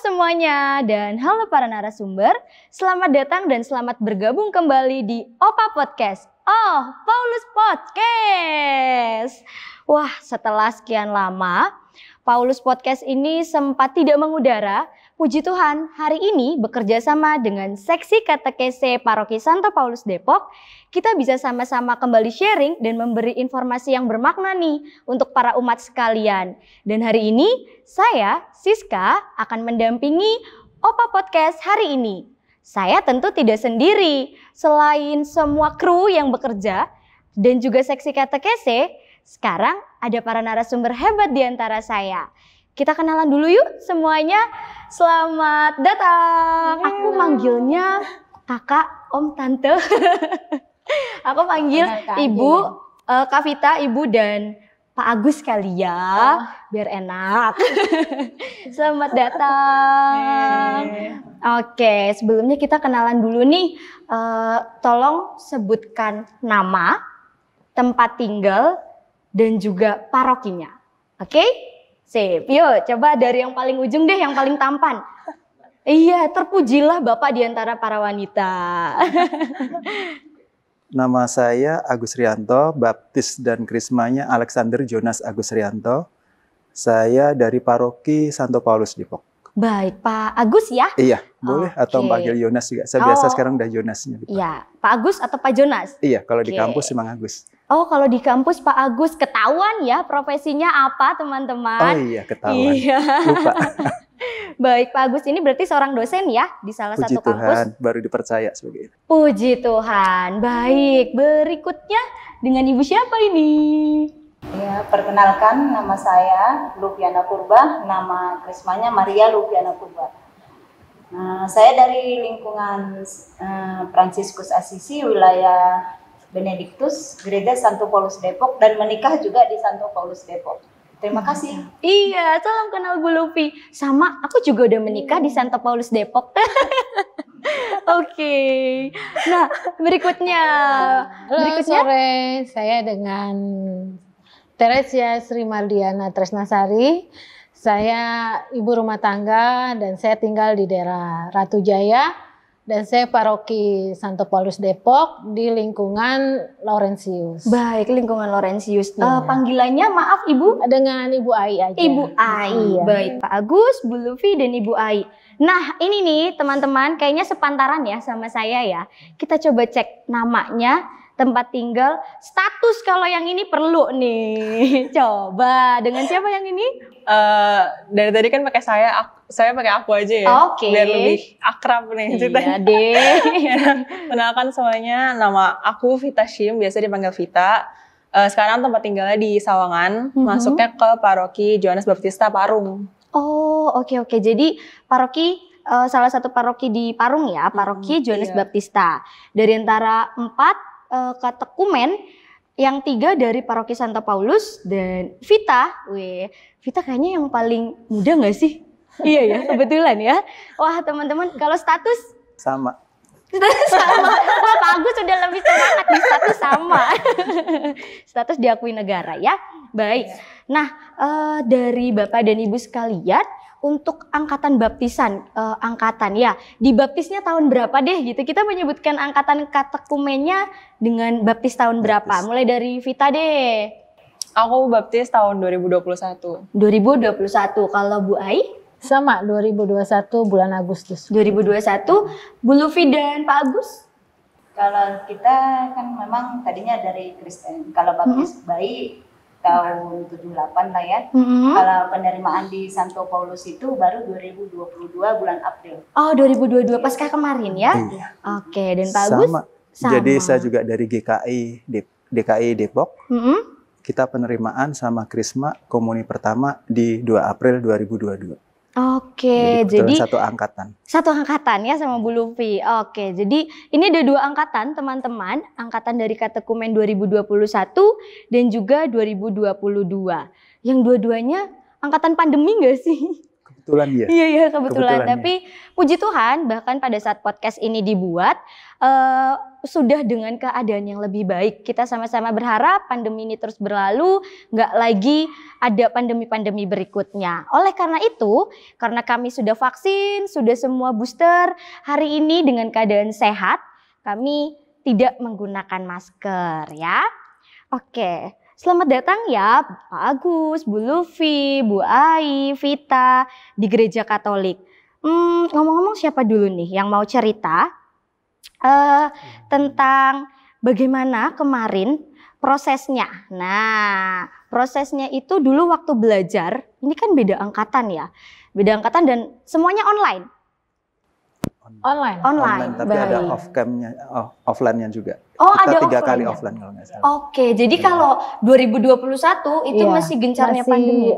semuanya dan halo para narasumber. Selamat datang dan selamat bergabung kembali di Opa Podcast. Oh, Paulus Podcast. Wah, setelah sekian lama, Paulus Podcast ini sempat tidak mengudara. Puji Tuhan, hari ini bekerja sama dengan Seksi Katekese Paroki Santo Paulus Depok, kita bisa sama-sama kembali sharing dan memberi informasi yang bermakna nih untuk para umat sekalian. Dan hari ini, saya, Siska, akan mendampingi Opa Podcast hari ini. Saya tentu tidak sendiri, selain semua kru yang bekerja dan juga Seksi Katekese, sekarang ada para narasumber hebat di antara saya. Kita kenalan dulu yuk semuanya. Selamat datang. Aku manggilnya kakak, om, tante. Aku panggil ibu, Kak Vita, ibu dan Pak Agus kali ya, biar enak. Selamat datang. Oke, sebelumnya kita kenalan dulu nih. Tolong sebutkan nama, tempat tinggal, dan juga parokinya. Oke? Sip, yuk coba dari yang paling ujung deh, yang paling tampan. Iya, terpujilah Bapak di antara para wanita. Nama saya Agus Rianto, baptis dan krismanya Alexander Jonas Agus Rianto. Saya dari Paroki Santo Paulus Depok. Baik, Pak Agus ya? Iya, boleh atau panggil Jonas juga. Saya biasa sekarang udah Jonasnya. Iya, Pak Agus atau Pak Jonas? Iya, kalau di kampus emang Agus. Oh, kalau di kampus Pak Agus, ketahuan ya profesinya apa teman-teman? Oh iya, ketahuan. Iya. Lupa. Baik, Pak Agus ini berarti seorang dosen ya di salah Puji satu kampus? Puji Tuhan, baru dipercaya sebagai itu. Puji Tuhan. Baik, berikutnya dengan ibu siapa ini? Ya, perkenalkan nama saya Lupiana Purba, nama krismanya Maria Lupiana Purba. Saya dari lingkungan Fransiskus Assisi, wilayah Benediktus, Gereja Santo Paulus Depok, dan menikah juga di Santo Paulus Depok. Terima kasih. Iya, salam kenal Bu Lupi. Sama, aku juga udah menikah di Santo Paulus Depok. Oke. Nah, berikutnya. Halo, sore. Saya dengan Teresia Sri Mardiana Tresnasari. Saya ibu rumah tangga dan saya tinggal di daerah Ratu Jaya. Dan saya paroki Santo Paulus Depok di lingkungan Laurentius. Baik, lingkungan Laurentius. Panggilannya maaf Ibu? Dengan Ibu Ai aja. Ibu Ai. Iya. Baik, Pak Agus, Bu Lufi, dan Ibu Ai. Nah, ini nih teman-teman kayaknya sepantaran ya sama saya ya. Kita coba cek namanya, tempat tinggal, status kalau yang ini perlu nih. Coba, dengan siapa yang ini? Dari tadi kan pakai saya pakai aku aja ya. Oke. Biar lebih akrab nih ceritanya. Iya deh. Kenalkan semuanya, nama aku Vita Shim, biasa dipanggil Vita. Sekarang tempat tinggalnya di Sawangan, masuknya ke Paroki Johannes Baptista Parung. Oh, oke. Jadi paroki salah satu paroki di Parung ya, Paroki Johannes Baptista. Dari antara 4 katekumen, yang 3 dari Paroki Santo Paulus, dan Vita. Vita kayaknya yang paling muda gak sih? Iya ya, kebetulan ya. Wah teman-teman, kalau status? Sama. Sama. Wah, Pak Agus sudah lebih semangat di status sama. Status diakui negara ya. Baik. Nah, dari Bapak dan Ibu sekalian, untuk angkatan baptisan, angkatan ya, dibaptisnya tahun berapa deh gitu. Kita menyebutkan angkatan katekumennya dengan baptis tahun berapa. Mulai dari Vita deh. Aku baptis tahun 2021. 2021. Kalau Bu Ai? Sama, 2021 bulan Agustus. 2021. Bu Lufi dan Pak Agus? Kalau kita kan memang tadinya dari Kristen. Kalau baptis bayi tahun 78 lah ya. Kalau penerimaan di Santo Paulus itu baru 2022 bulan April. Oh, 2022 pasca kemarin ya? Iya. Oke, dan Pak Agus? Sama. Jadi saya juga dari DKI Depok. Kita penerimaan sama Krisma Komuni pertama di 2 April 2022. Oke, jadi satu angkatan. Satu angkatan ya sama Bu Lufi. Oke, jadi ini ada 2 angkatan teman-teman. Angkatan dari katekumen 2021 dan juga 2022. Yang dua-duanya angkatan pandemi nggak sih? kebetulan ya. Iya, kebetulan. Kebetulan, Tapi puji Tuhan, bahkan pada saat podcast ini dibuat, sudah dengan keadaan yang lebih baik. Kita sama-sama berharap pandemi ini terus berlalu, nggak lagi ada pandemi-pandemi berikutnya. Oleh karena itu, karena kami sudah vaksin, sudah semua booster, hari ini dengan keadaan sehat, kami tidak menggunakan masker ya. Oke. Selamat datang ya Pak Agus, Bu Lufi, Bu Ai, Vita di Gereja Katolik. Ngomong-ngomong siapa dulu nih yang mau cerita tentang bagaimana kemarin prosesnya. Nah, prosesnya itu dulu waktu belajar, ini kan beda angkatan ya. Beda angkatan dan semuanya online. Online. Tapi ada offline-nya juga. Oh, kita ada 3 kali offline-nya? offline kalau nggak salah. Oke, jadi kalau 2021 itu Iya, masih gencarnya pandemi.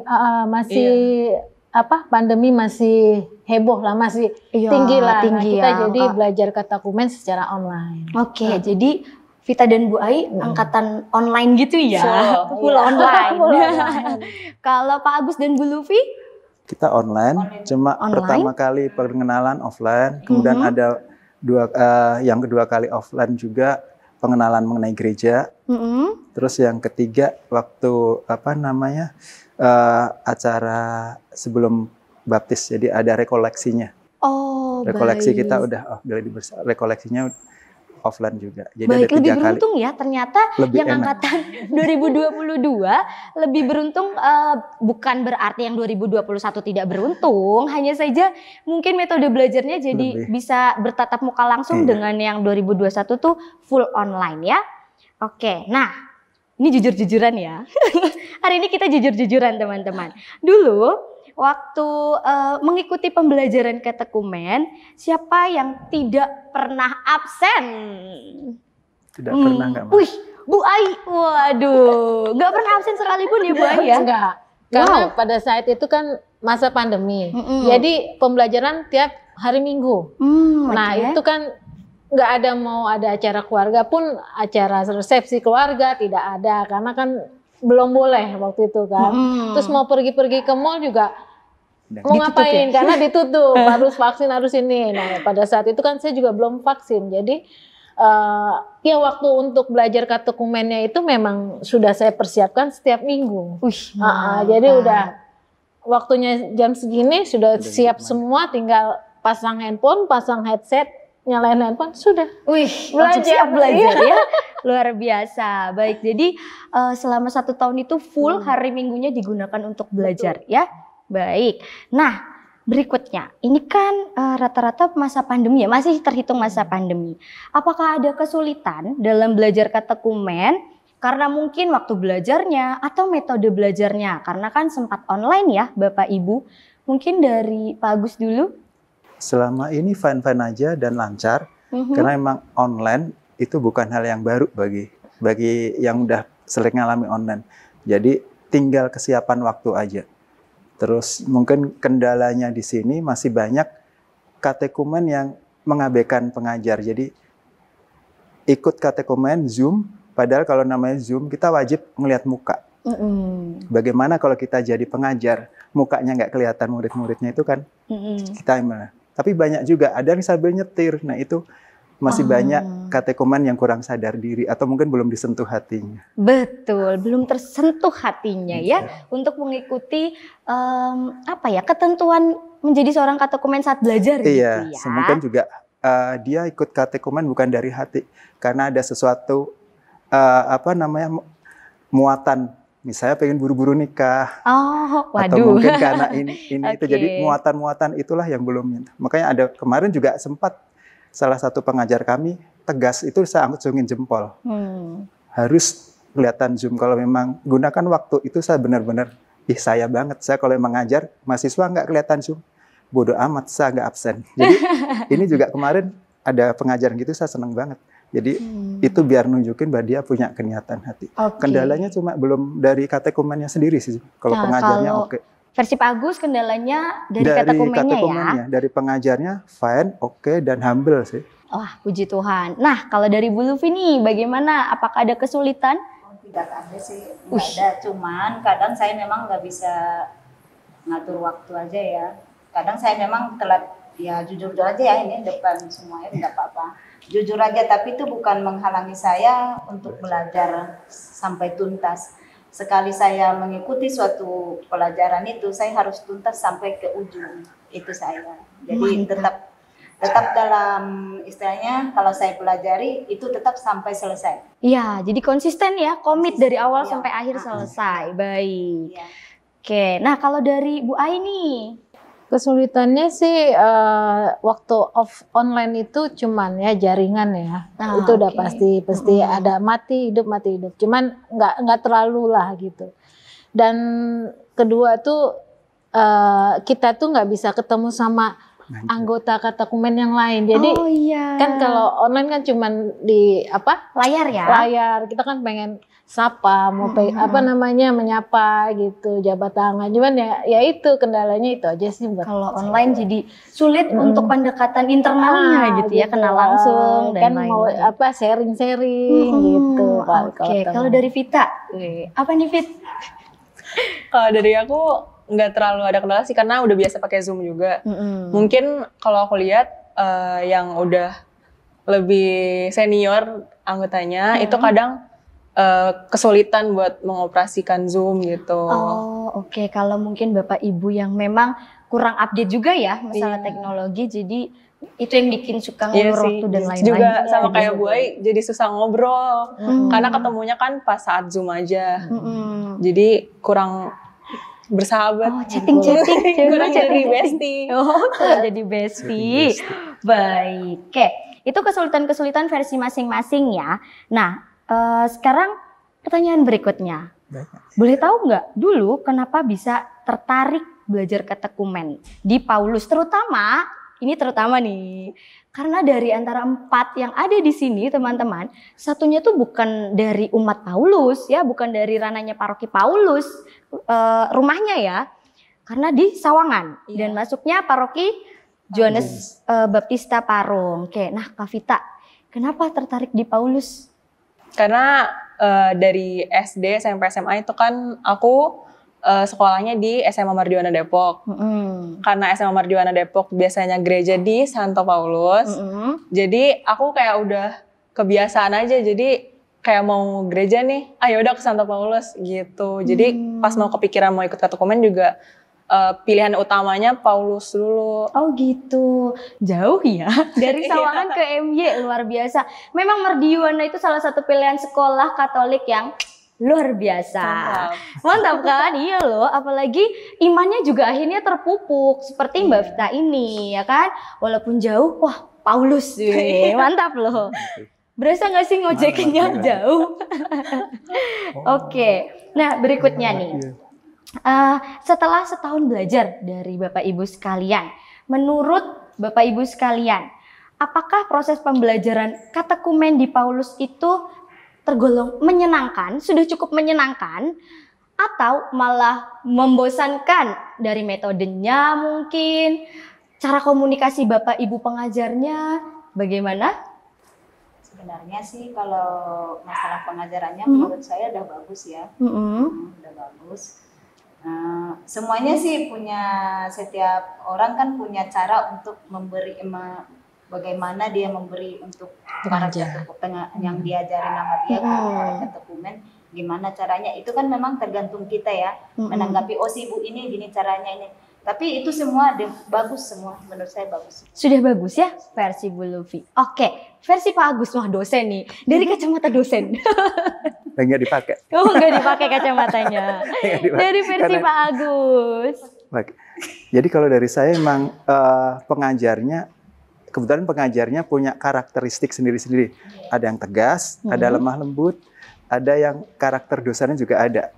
Pandemi masih heboh lah, masih Iya, tinggi lah. tinggi Kita ya, jadi angka. belajar katekumen secara online. Oke, jadi Vita dan Bu Ai angkatan online gitu ya. Full Iya. online. Full online. Kalau Pak Agus dan Bu Lufi? Kita online, cuma Online? pertama kali perkenalan offline, kemudian ada yang kedua kali offline juga pengenalan mengenai gereja. Terus yang ketiga waktu acara sebelum baptis, jadi ada rekoleksinya. Oh, Rekoleksi baik. kita udah rekoleksinya offline juga. Jadi Baik, ada 3 lebih kali. beruntung ya ternyata Lebih yang enak. angkatan 2022 lebih beruntung, bukan berarti yang 2021 tidak beruntung, hanya saja mungkin metode belajarnya jadi Lebih. bisa bertatap muka langsung Iya. dengan yang 2021 tuh full online ya. Oke, nah ini jujur-jujuran ya. Hari ini kita jujur-jujuran teman-teman. Dulu waktu mengikuti pembelajaran katekumen, siapa yang tidak pernah absen? Tidak pernah nggak, Mas? Wih, Bu Ai, waduh, nggak pernah absen sekalipun ya Bu Ai ya? Enggak. Karena pada saat itu kan masa pandemi. Jadi pembelajaran tiap hari Minggu. Nah, oke. itu kan nggak ada acara keluarga pun, acara resepsi keluarga tidak ada karena kan belum boleh waktu itu kan. Terus mau pergi-pergi ke mall juga mau ngapain karena ditutup, harus vaksin, harus ini. Nah, pada saat itu kan saya juga belum vaksin. Jadi ya waktu untuk belajar katekumennya itu memang sudah saya persiapkan setiap minggu. Jadi udah waktunya jam segini sudah siap semua, tinggal pasang handphone, pasang headset, nyalain handphone, sudah. Wih, langsung siap belajar ya. Luar biasa. Baik, jadi selama 1 tahun itu full hari minggunya digunakan untuk belajar ya. Baik. Nah, berikutnya, ini kan rata-rata masa pandemi ya, masih terhitung masa pandemi. Apakah ada kesulitan dalam belajar katekumen karena mungkin waktu belajarnya atau metode belajarnya? Karena kan sempat online ya Bapak Ibu. Mungkin dari Pak Agus dulu. Selama ini fine-fine aja dan lancar, karena emang online itu bukan hal yang baru bagi yang udah sering ngalami online. Jadi tinggal kesiapan waktu aja. Terus mungkin kendalanya di sini masih banyak katekumen yang mengabaikan pengajar. Jadi ikut katekumen Zoom, padahal kalau namanya Zoom kita wajib ngelihat muka. Bagaimana kalau kita jadi pengajar, mukanya nggak kelihatan murid-muridnya itu kan kita gimana? Tapi banyak juga ada yang sambil nyetir. Nah itu masih banyak katekumen yang kurang sadar diri atau mungkin belum disentuh hatinya. Betul, belum tersentuh hatinya ya untuk mengikuti ketentuan menjadi seorang katekumen saat belajar gitu ya. Iya, mungkin juga dia ikut katekumen bukan dari hati karena ada sesuatu muatan. Misalnya pengen buru-buru nikah, atau mungkin karena ini itu, jadi muatan-muatan itulah yang belum. Makanya ada kemarin juga sempat salah satu pengajar kami tegas itu saya acungin jempol, harus kelihatan Zoom. Kalau memang gunakan waktu itu saya benar-benar, saya banget. Saya kalau mengajar mahasiswa nggak kelihatan Zoom, bodoh amat, saya nggak absen. Jadi ini juga kemarin ada pengajar gitu, saya seneng banget. Jadi itu biar nunjukin bahwa dia punya keniatan hati. Kendalanya cuma belum dari katekumennya sendiri sih. Kalau pengajarnya oke. Versi Pak Agus kendalanya dari katekumennya ya? Dari pengajarnya fine, oke, dan humble sih. Wah, puji Tuhan. Nah, kalau dari Bu Lufi nih, bagaimana? Apakah ada kesulitan? Tidak ada sih, nggak ada. Cuman kadang saya memang nggak bisa ngatur waktu aja ya. kadang saya memang telat, ya jujur aja ya, ini depan semuanya tidak apa-apa. Jujur aja, tapi itu bukan menghalangi saya untuk belajar sampai tuntas. Sekali saya mengikuti suatu pelajaran itu, saya harus tuntas sampai ke ujung. Itu saya. Jadi tetap dalam istilahnya, kalau saya pelajari itu tetap sampai selesai. Iya, jadi konsisten ya, komit dari awal Iya. sampai akhir selesai. Baik. Iya. Oke, nah kalau dari Bu Ai nih. Kesulitannya sih waktu online itu cuman ya jaringan ya. Ah, Itu udah oke. pasti ada mati hidup. Cuman nggak terlalu lah gitu. Dan kedua tuh kita tuh nggak bisa ketemu sama anggota Katakumen yang lain. Jadi Oh iya. kan kalau online kan cuman di layar ya. layar, kita kan pengen sapa, menyapa gitu, jabat tangan. Cuman ya itu kendalanya itu aja sih buat Kalau online jadi sulit untuk pendekatan internalnya gitu ya, kenal langsung dan kan mau lain-lain. sharing-sharing gitu. Oke, kalau dari Vita, apa nih Vit? Kalau dari aku nggak terlalu ada kendala sih karena udah biasa pakai Zoom juga. Mungkin kalau aku lihat yang udah lebih senior anggotanya itu kadang kesulitan buat mengoperasikan Zoom gitu. Oh, oke. Kalau mungkin Bapak Ibu yang memang kurang update juga ya masalah teknologi, jadi itu yang bikin suka ngulur waktu dan lain-lain. Juga sama kayak Bu Ai, jadi susah ngobrol. Karena ketemunya kan pas saat Zoom aja. Jadi kurang bersahabat. Oh, chatting. Kurang jadi bestie. Oh, kurang jadi bestie. Baik. Oke, itu kesulitan-kesulitan versi masing-masing ya. Nah, sekarang pertanyaan berikutnya. Boleh tahu nggak dulu kenapa bisa tertarik belajar Katakumen di Paulus? Terutama nih, karena dari antara 4 yang ada di sini teman-teman, satunya tuh bukan dari umat Paulus ya, bukan dari ranahnya paroki Paulus, rumahnya ya, karena di Sawangan dan masuknya paroki Johannes Baptista Parung. Oke, nah Kak Vita, kenapa tertarik di Paulus? Karena dari SD, SMP, SMA itu kan aku sekolahnya di SMA Mardiwana Depok. Karena SMA Mardiwana Depok biasanya gereja di Santo Paulus. Jadi aku kayak udah kebiasaan aja. Jadi kayak mau gereja nih, ayo udah ke Santo Paulus gitu. Jadi pas mau kepikiran mau ikut Katakumen juga pilihan utamanya Paulus dulu. Oh gitu, jauh ya dari Sawangan ke MY, luar biasa. Memang Mardiwana itu salah satu pilihan sekolah Katolik yang luar biasa. Mantap kan? Iya loh, apalagi imannya juga akhirnya terpupuk seperti Mbak Vita ini ya kan. Walaupun jauh, wah Paulus, mantap loh. Berasa nggak sih ngojekinnya jauh? Oke, nah berikutnya nih. Setelah setahun belajar dari Bapak Ibu sekalian, menurut Bapak Ibu sekalian, apakah proses pembelajaran Katakumen di Paulus itu tergolong menyenangkan, sudah cukup menyenangkan, atau malah membosankan dari metodenya mungkin, cara komunikasi Bapak Ibu pengajarnya, bagaimana? Sebenarnya sih kalau masalah pengajarannya menurut saya udah bagus ya, udah bagus. Semuanya sih punya, setiap orang kan punya cara untuk memberi, bagaimana dia memberi untuk para yang diajarin nama dia para Katakumen, gimana caranya, itu kan memang tergantung kita ya, menanggapi, oh si ibu ini gini caranya ini. Tapi itu semua bagus semua, menurut saya bagus. Sudah bagus ya versi Bu Lufi. Oke, versi Pak Agus, wah dosen nih, dari kacamata dosen. Nggak dipakai. Oh, nggak dipakai kacamatanya. Dari versi Pak Agus. Baik. Jadi kalau dari saya memang pengajarnya, kebetulan pengajarnya punya karakteristik sendiri-sendiri. Ada yang tegas, ada lemah lembut, ada yang karakter dosennya juga ada.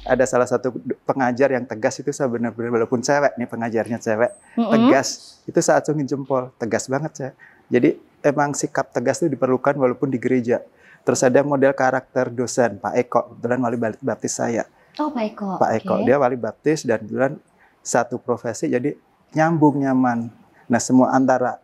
Ada salah satu pengajar yang tegas itu saya benar-benar, walaupun cewek nih pengajarnya cewek, tegas, itu saya acungin jempol, tegas banget saya. Jadi emang sikap tegas itu diperlukan walaupun di gereja. Terus ada model karakter dosen, Pak Eko, kebetulan wali baptis saya. Oh Pak Eko. Pak Eko, dia wali baptis dan kebetulan satu profesi, jadi nyambung, nyaman. Nah semua antara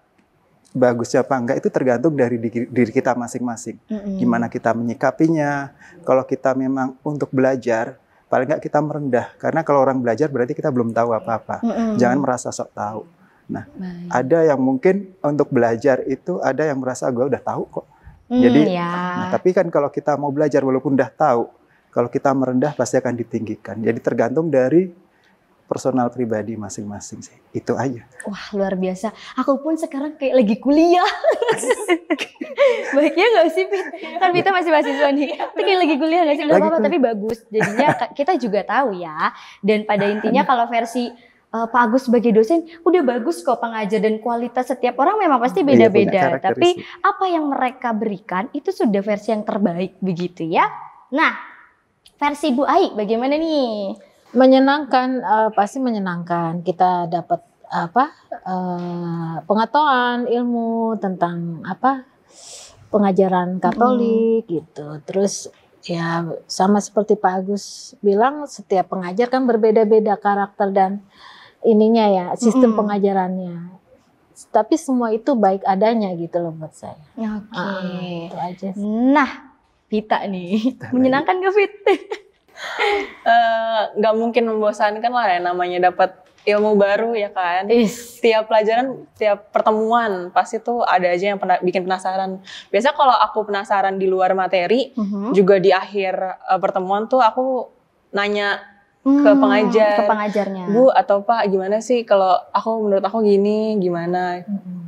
bagusnya apa enggak itu tergantung dari diri kita masing-masing. Gimana kita menyikapinya. Kalau kita memang untuk belajar, paling nggak kita merendah. Karena kalau orang belajar berarti kita belum tahu apa-apa. Jangan merasa sok tahu. Nah, ada yang mungkin untuk belajar itu ada yang merasa gue udah tahu kok. Jadi, nah, tapi kan kalau kita mau belajar walaupun udah tahu, kalau kita merendah pasti akan ditinggikan. Jadi tergantung dari personal pribadi masing-masing sih. Itu aja. Wah, luar biasa. Aku pun sekarang kayak lagi kuliah. Baiknya nggak sih, Fit? Kan Vita masih mahasiswa nih. Tapi kayak lagi kuliah nggak sih? Nggak apa-apa, tapi bagus. Jadinya kita juga tahu ya. Dan pada intinya kalau versi Pak Agus sebagai dosen, udah bagus kok pengajar, dan kualitas setiap orang memang pasti beda-beda. Tapi apa yang mereka berikan itu sudah versi yang terbaik begitu ya. Nah, versi Bu Ai bagaimana nih? Menyenangkan, pasti menyenangkan. Kita dapat pengetahuan ilmu tentang pengajaran Katolik gitu. Terus ya sama seperti Pak Agus bilang, setiap pengajar kan berbeda-beda karakter dan ininya ya, sistem pengajarannya. Tapi semua itu baik adanya gitu loh buat saya. Oke. Itu aja sih. Nah, Vita nih, menyenangkan gak Fit? Nggak mungkin membosankan lah ya, namanya dapat ilmu baru ya kan. Tiap pelajaran, tiap pertemuan pasti tuh ada aja yang bikin penasaran. Biasanya kalau aku penasaran di luar materi, juga di akhir pertemuan tuh aku nanya ke pengajarnya. Bu atau Pak, gimana sih kalau menurut aku gini, gimana?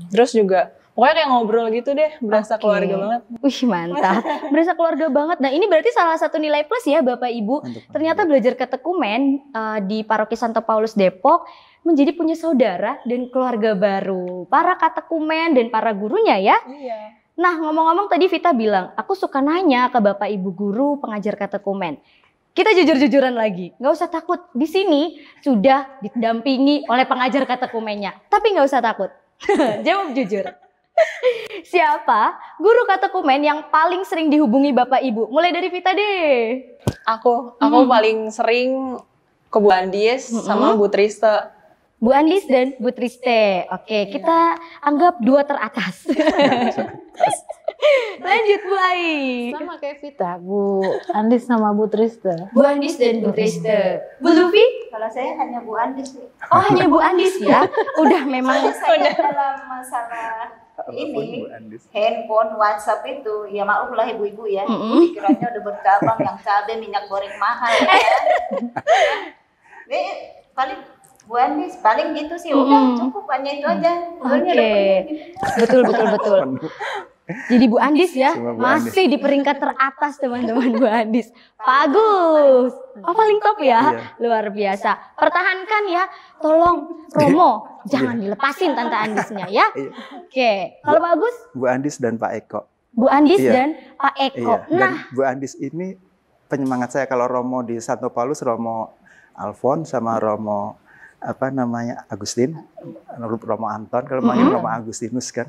Terus juga pokoknya kayak ngobrol gitu deh, berasa keluarga banget. Wih, mantap. Berasa keluarga banget. Nah, ini berarti salah satu nilai plus ya Bapak Ibu. Ternyata belajar katekumen di Paroki Santo Paulus Depok menjadi punya saudara dan keluarga baru. Para katekumen dan para gurunya ya. Iya. Nah, ngomong-ngomong tadi Vita bilang, aku suka nanya ke Bapak Ibu guru pengajar katekumen. Kita jujur-jujuran lagi, nggak usah takut. Di sini sudah didampingi oleh pengajar katekumennya. Tapi nggak usah takut. Jawab jujur. Siapa guru katekumen yang paling sering dihubungi Bapak Ibu? Mulai dari Vita deh. Aku paling sering ke Bu Andis sama Bu Triste. Bu Andis dan Bu Triste. Oke, kita anggap dua teratas. Lanjut Bu Ai. Sama kayak Vita, Bu Andis sama Bu Triste. Bu Andis dan Bu Triste. Bu Lufi? Kalau saya hanya Bu Andis. Oh, hanya Bu Andis ya. Udah memang saya dalam masalah ini handphone, WhatsApp itu, ya maklum lah ibu-ibu ya, pikirannya udah bercabang, yang cabai, minyak goreng mahal ya. Ini paling Bu Andis, paling gitu sih, udah cukup, hanya itu aja. Betul. Jadi Bu Andis ya, masih di peringkat teratas teman-teman Bu Andis. Pak Agus, paling top ya, luar biasa. Pertahankan ya, tolong Romo, jangan dilepasin Tante Andisnya ya. Oke, kalau Pak Agus? Bu Andis dan Pak Eko. Bu Andis dan Pak Eko. Dan Bu Andis ini penyemangat saya. Kalau Romo di Santo Paulus, Romo Alfon sama Romo Agustin, Romo Anton, kalau manggil Romo Agustinus kan,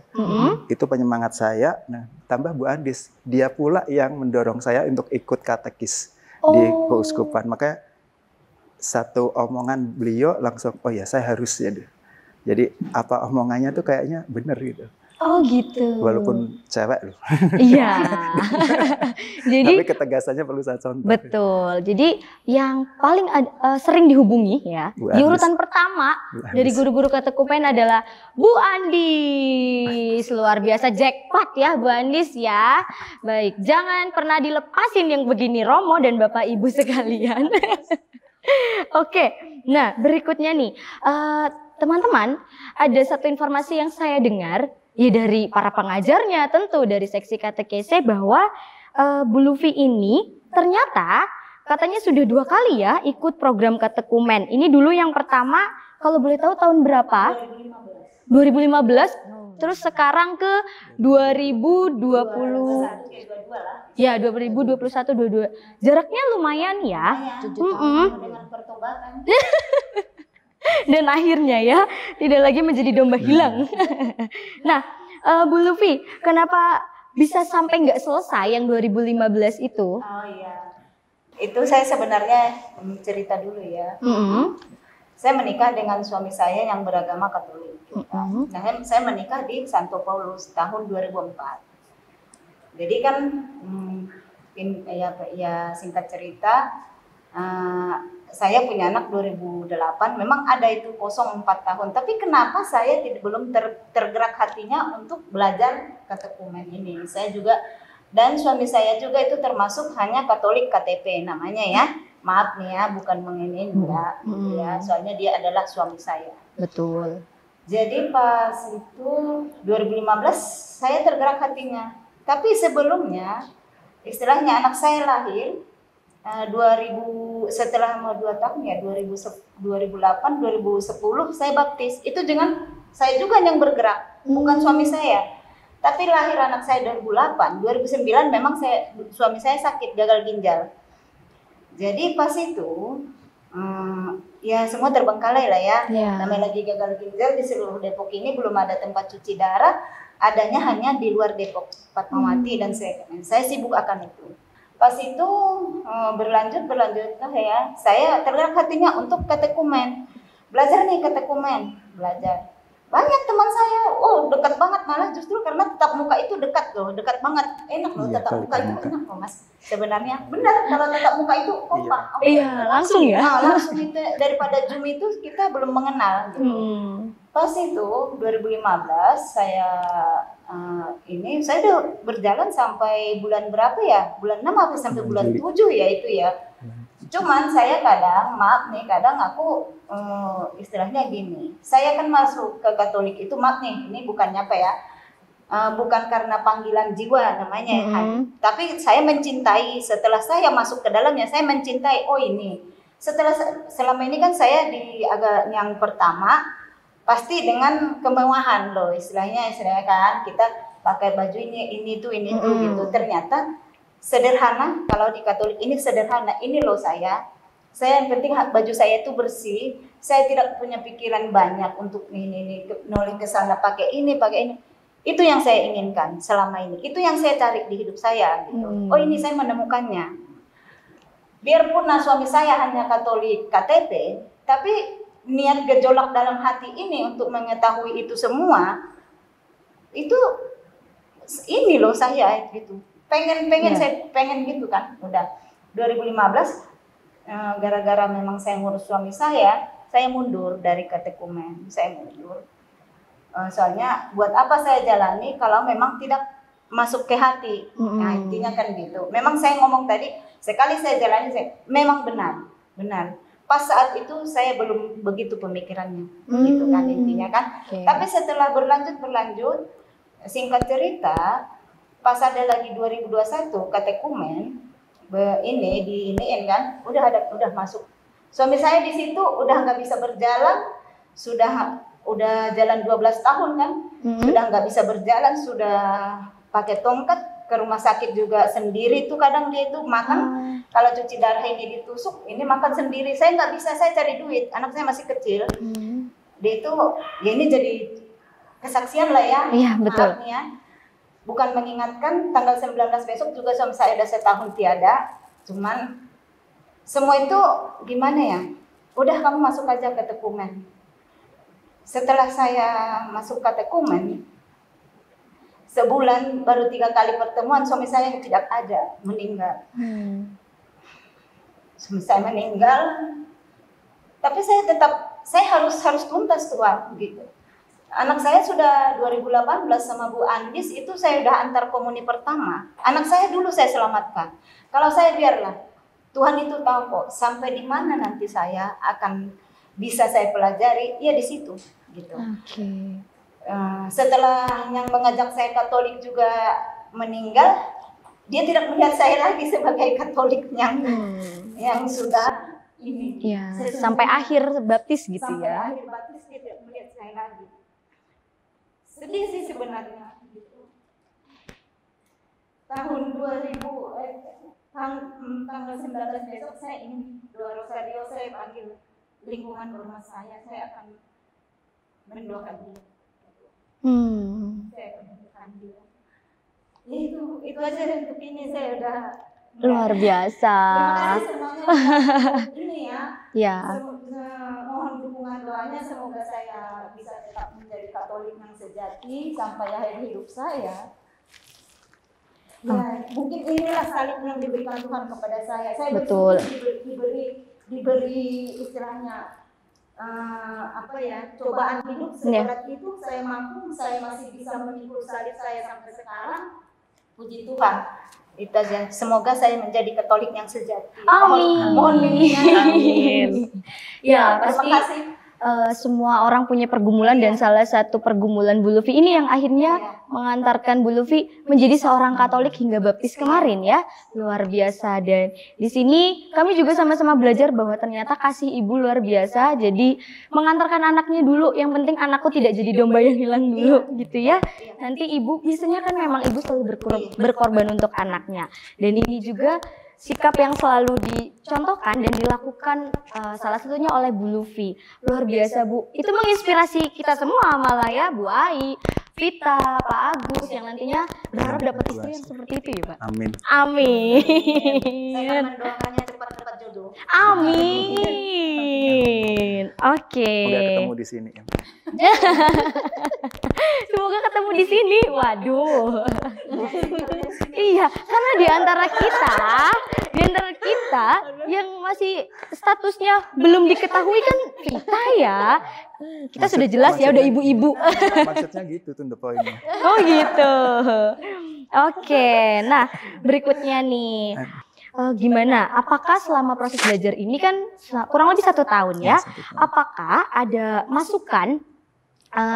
itu penyemangat saya. Nah, tambah Bu Andis, dia pula yang mendorong saya untuk ikut katekis di keuskupan. Makanya satu omongan beliau langsung, oh ya saya harus ya. Jadi apa omongannya tuh kayaknya bener gitu. Oh gitu. Walaupun cewek loh. Iya. Jadi tapi ketegasannya perlu saya contoh. Betul. Jadi yang paling sering dihubungi ya, di urutan pertama dari guru-guru katekumen adalah Bu Andis. Luar biasa, jackpot ya Bu Andis ya. Baik, jangan pernah dilepasin yang begini Romo dan Bapak Ibu sekalian. Oke, nah berikutnya nih, teman-teman, ada satu informasi yang saya dengar ya dari para pengajarnya, tentu dari seksi katekese, bahwa Bu Lufi ini ternyata katanya sudah 2 kali ya ikut program katekumen. Ini dulu yang pertama, kalau boleh tahu tahun berapa? 2015. Terus sekarang ke 2020. Ya, 2021, 22. Jaraknya lumayan ya. Dengan pertobatan. Dan akhirnya ya tidak lagi menjadi domba hilang. Nah, Bu Lufi, kenapa bisa sampai nggak selesai yang 2015 itu? Oh iya, itu saya sebenarnya cerita dulu ya. Saya menikah dengan suami saya yang beragama Katolik. Nah, saya menikah di Santo Paulus tahun 2004. Jadi kan, ya singkat cerita, Saya punya anak 2008, memang ada itu kosong 4 tahun. Tapi kenapa saya belum tergerak hatinya untuk belajar katekumen ini? Saya juga dan suami saya juga itu termasuk hanya Katolik KTP namanya ya. Maaf nih ya, bukan menginin ya, ya. Soalnya dia adalah suami saya. Betul. Jadi pas itu 2015 saya tergerak hatinya. Tapi sebelumnya, istilahnya anak saya lahir 2000 setelah mau 2 tahun ya 2008 2010 saya baptis. Itu dengan saya juga yang bergerak, bukan suami saya. Tapi lahir anak saya 2008, 2009 memang suami saya sakit gagal ginjal. Jadi pas itu ya semua terbengkalai lah ya. Namanya lagi gagal ginjal di seluruh Depok ini belum ada tempat cuci darah, adanya hanya di luar Depok, Fatmawati dan saya sibuk akan itu. Pas itu berlanjutlah ya, saya tergerak hatinya untuk katekumen. Belajar nih katekumen, belajar. Banyak teman saya, dekat banget malah justru karena tatap muka itu dekat loh, dekat banget. Enak loh tatap muka itu enak loh Mas. Sebenarnya benar kalau tatap muka itu kompak. Iya, langsung ya. Langsung itu daripada Zoom itu kita belum mengenal gitu. Pas itu 2015 saya saya udah berjalan sampai bulan berapa ya? Bulan 6 atau sampai bulan 7 ya itu ya. Cuman saya kadang aku istilahnya gini. Saya kan masuk ke Katolik itu maaf nih, ini bukannya apa ya? Bukan karena panggilan jiwa namanya tapi saya mencintai setelah saya masuk ke dalamnya, saya mencintai ini. Selama ini kan saya di agak yang pertama pasti dengan kemewahan loh istilahnya kan kita pakai baju ini tuh gitu. Ternyata sederhana, kalau di Katolik ini sederhana. Ini loh saya yang penting baju saya itu bersih. Saya tidak punya pikiran banyak untuk ini noleh ke sana pakai ini. Itu yang saya inginkan selama ini. Itu yang saya cari di hidup saya gitu. Ini saya menemukannya. Biarpun suami saya hanya Katolik KTP, tapi niat gejolak dalam hati ini untuk mengetahui itu semua, itu ini loh saya gitu. Saya pengen gitu kan. Udah 2015 gara-gara memang saya ngurus suami saya mundur dari katekumen. Saya mundur. Soalnya buat apa saya jalani kalau memang tidak masuk ke hati. Nah, intinya kan gitu. Memang saya ngomong tadi, sekali saya jalani memang benar. Pas saat itu saya belum begitu pemikirannya, gitu kan intinya kan. Tapi setelah berlanjut, singkat cerita, pas ada lagi 2021 katekumen, diiniin kan, udah masuk. Suami saya di situ udah nggak bisa berjalan, udah jalan 12 tahun kan, sudah nggak bisa berjalan, sudah pakai tongkat. Ke rumah sakit juga sendiri tuh kadang dia itu makan kalau cuci darah ini ditusuk ini makan sendiri. Saya nggak bisa, saya cari duit, anak saya masih kecil. Dia itu ya ini jadi kesaksian lah ya. Iya betul ya. Bukan mengingatkan tanggal 19 besok juga suami saya udah setahun tiada. Cuman semua itu gimana ya, udah kamu masuk aja katekumen. Setelah saya masuk katekumen, sebulan baru 3 kali pertemuan suami saya tidak ada, meninggal. Suami saya meninggal, tapi saya harus tuntas Tuhan gitu. Anak saya sudah 2018 sama Bu Andis itu saya udah antar komuni pertama. Anak saya dulu saya selamatkan. Kalau saya biarlah Tuhan itu tahu kok sampai di mana nanti saya akan bisa saya pelajari, ya di situ gitu. Setelah yang mengajak saya Katolik juga meninggal, dia tidak melihat saya lagi sebagai Katolik yang sudah ini. Ya, sampai akhir baptis gitu sampai ya. Sampai akhir baptis dia tidak melihat saya lagi. Sedih sih sebenarnya. Gitu. Tahun 2000 tanggal 19 besok saya ingin doa rosario, saya panggil lingkungan rumah saya akan mendoakan dia. Saya akan dia. Itu aja untuk ini saya udah luar biasa. Terima kasih semuanya ini ya. Mohon dukungan doanya semoga saya bisa tetap menjadi Katolik yang sejati sampai akhir hidup saya. Ya, mungkin inilah salib yang diberikan Tuhan kepada saya. Saya Betul. diberi istilahnya cobaan hidup seberat itu, saya mampu, saya masih bisa memikul salib saya sampai sekarang. Puji Tuhan. Itu aja. Semoga saya menjadi Katolik yang sejati. Amin. Mohon bimbingan. Amin. Ya, Terima pasti kasih. semua orang punya pergumulan dan salah satu pergumulan Bu Lufi ini yang akhirnya mengantarkan Bu Lufi menjadi seorang Katolik hingga baptis kemarin ya. Luar biasa. Dan di sini kami juga sama-sama belajar bahwa ternyata kasih ibu luar biasa. Jadi mengantarkan anaknya dulu, yang penting anakku tidak jadi domba yang hilang dulu gitu ya. Nanti ibu biasanya kan memang ibu selalu berkorban untuk anaknya. Dan ini juga sikap yang selalu dicontohkan dan dilakukan salah satunya oleh Bu Lufi. Luar biasa Bu. Itu menginspirasi kita semua malah ya, Bu Ai, Vita, Pak Agus yang nantinya berharap dapat istri yang seperti itu ya Pak. Amin. Amin. Saya akan mendoakannya cepat-cepat jodoh. Amin. Oke. Udah ketemu di sini. Semoga ketemu di sini. Waduh. Iya, karena di antara kita yang masih statusnya belum diketahui kan kita ya. Kita sudah jelas ya, udah ibu-ibu. Maksudnya gitu tuh the point-nya. Oh gitu. Oke, nah berikutnya nih. Gimana? Apakah selama proses belajar ini kan kurang lebih 1 tahun ya? Apakah ada masukan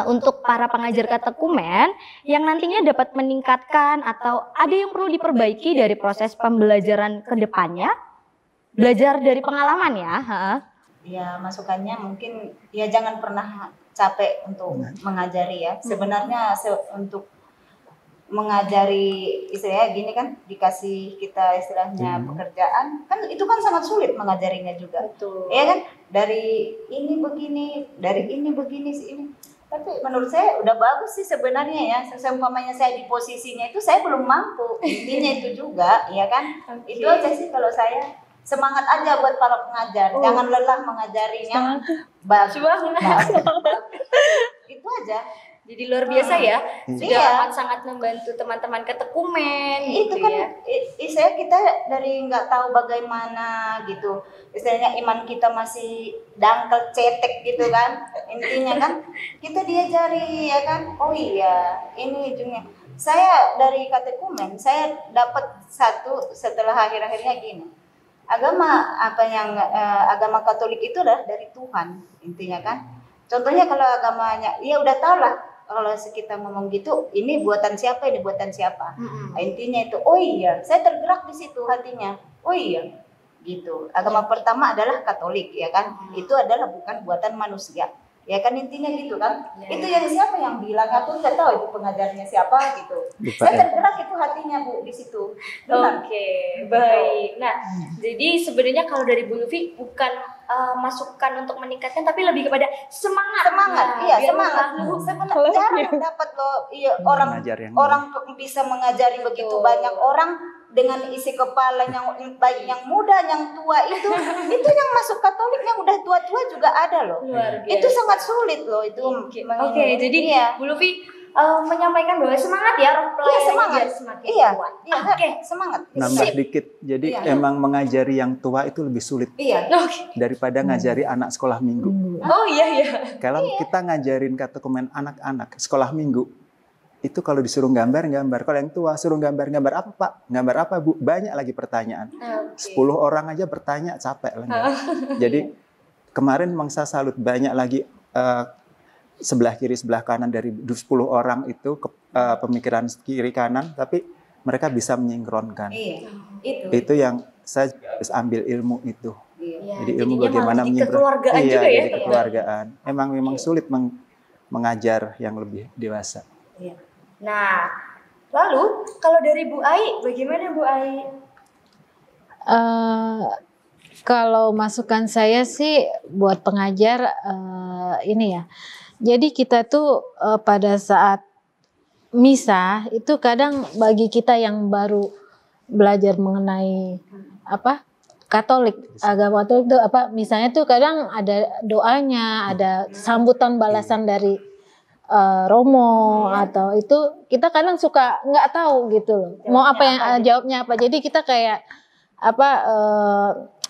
untuk para pengajar katekumen yang nantinya dapat meningkatkan atau ada yang perlu diperbaiki dari proses pembelajaran ke depannya? Belajar dari pengalaman ya? Ya, masukannya mungkin ya jangan pernah capek untuk mengajari ya. Sebenarnya untuk mengajari istilahnya gini kan, dikasih kita istilahnya pekerjaan kan itu kan sangat sulit mengajarinya juga. Betul. Ya kan, dari ini begini, dari ini begini sih ini. Tapi menurut saya udah bagus sih sebenarnya ya. Seumpamanya saya di posisinya itu saya belum mampu. Intinya itu juga, ya kan. Itu aja sih kalau saya. Semangat aja buat para pengajar. Jangan lelah mengajarinya. Bagus. Itu aja. Jadi luar biasa ya, sudah Iya. sangat membantu teman-teman ketekumen Itu gitu kan ya. saya kita dari nggak tahu bagaimana gitu, istilahnya iman kita masih dangkal cetek gitu kan, intinya kan kita diajari ya kan. Oh iya, ini ujungnya saya dari katekumen saya dapat satu setelah akhir-akhirnya gini, agama agama Katolik itu adalah dari Tuhan intinya kan. Contohnya kalau agamanya ya udah tau lah, kalau kita ngomong gitu, ini buatan siapa, ini buatan siapa. Intinya itu, oh iya, saya tergerak di situ hatinya. Oh iya, gitu. Agama pertama adalah Katolik, ya kan? Itu adalah bukan buatan manusia. Ya kan intinya gitu kan? Itu yang siapa yang bilang, aku nggak tahu itu pengajarnya siapa gitu. Saya tergerak itu hatinya Bu di situ. Oke, baik. Nah, jadi sebenarnya kalau dari Bu Lufi bukan masukan untuk meningkatkan, tapi lebih kepada semangat. Iya semangat. Sebenarnya jarang dapat loh, iya orang bisa mengajari begitu banyak orang dengan isi kepala yang baik yang muda, yang tua itu yang masuk Katolik yang udah tua-tua juga ada loh. Itu sangat sulit loh itu. Oke, jadi Bu Lufi menyampaikan bahwa semangat ya, roh pelayanan semakin kuat. Iya, semangat. Nambah dikit. Jadi emang mengajari yang tua itu lebih sulit daripada ngajari anak sekolah minggu. Oh iya. Kalau kita ngajarin katekumen anak-anak sekolah minggu, itu kalau disuruh gambar. Kalau yang tua suruh gambar apa Pak? Gambar apa Bu? Banyak lagi pertanyaan. 10 orang aja bertanya capek lah. Jadi kemarin memang saya salut, banyak lagi sebelah kiri sebelah kanan dari 10 orang itu pemikiran kiri kanan, tapi mereka bisa menyingkronkan. Itu yang saya harus ambil ilmu itu. Jadi ilmu bagaimana menyingkronkan. Juga ya. Jadi kekeluargaan. Memang sulit mengajar yang lebih dewasa. Nah, lalu kalau dari Bu Ai, bagaimana Bu Ai? Kalau masukan saya sih buat pengajar ini ya. Jadi kita tuh pada saat misa itu kadang bagi kita yang baru belajar mengenai Katolik, agama Katolik itu misalnya tuh kadang ada doanya, ada sambutan balasan dari Romo atau itu kita kadang suka nggak tahu gitu loh. Mau apa yang jawabnya apa. Jadi kita kayak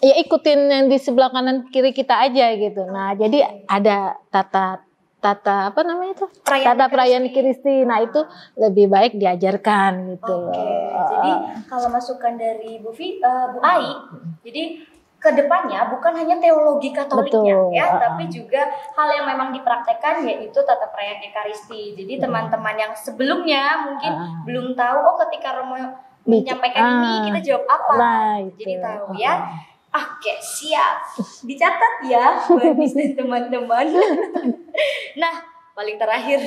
ya ikutin yang di sebelah kanan kiri kita aja gitu. Nah, jadi ada tata apa namanya itu? Tata perayaan Kristi. Nah, itu lebih baik diajarkan gitu. Jadi kalau masukan dari Bu Ai, jadi kedepannya bukan hanya teologi Katoliknya ya, tapi juga hal yang memang dipraktekkan yaitu tata perayaan Ekaristi. Jadi teman-teman yang sebelumnya mungkin belum tahu, ketika Romo menyampaikan ini kita jawab apa, jadi tahu ya. Oke, siap. Dicatat ya, Bu Andis dan teman-teman. Nah, paling terakhir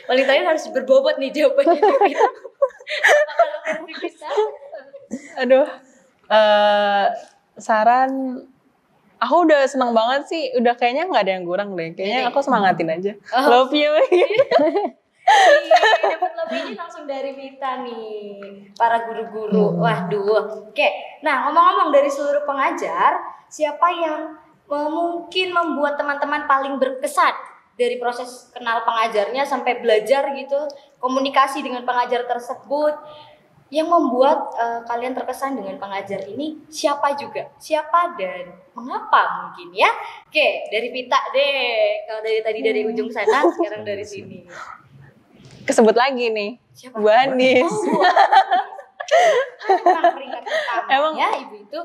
harus berbobot nih jawabannya. Aduh, saran, aku udah senang banget sih. Udah kayaknya nggak ada yang kurang deh. Kayaknya aku semangatin aja. Love you. Dapat lebihnya langsung dari Mita nih, para guru-guru. Waduh. Oke, nah ngomong-ngomong dari seluruh pengajar, siapa yang mungkin membuat teman-teman paling berkesan dari proses kenal pengajarnya sampai belajar gitu, komunikasi dengan pengajar tersebut, yang membuat kalian terkesan dengan pengajar ini siapa dan mengapa mungkin ya? Oke, dari Mita deh. Kalau dari tadi dari ujung sana, sekarang dari sini. Kesebut lagi nih. Siapa? Bu Andis. Emang ya ibu itu.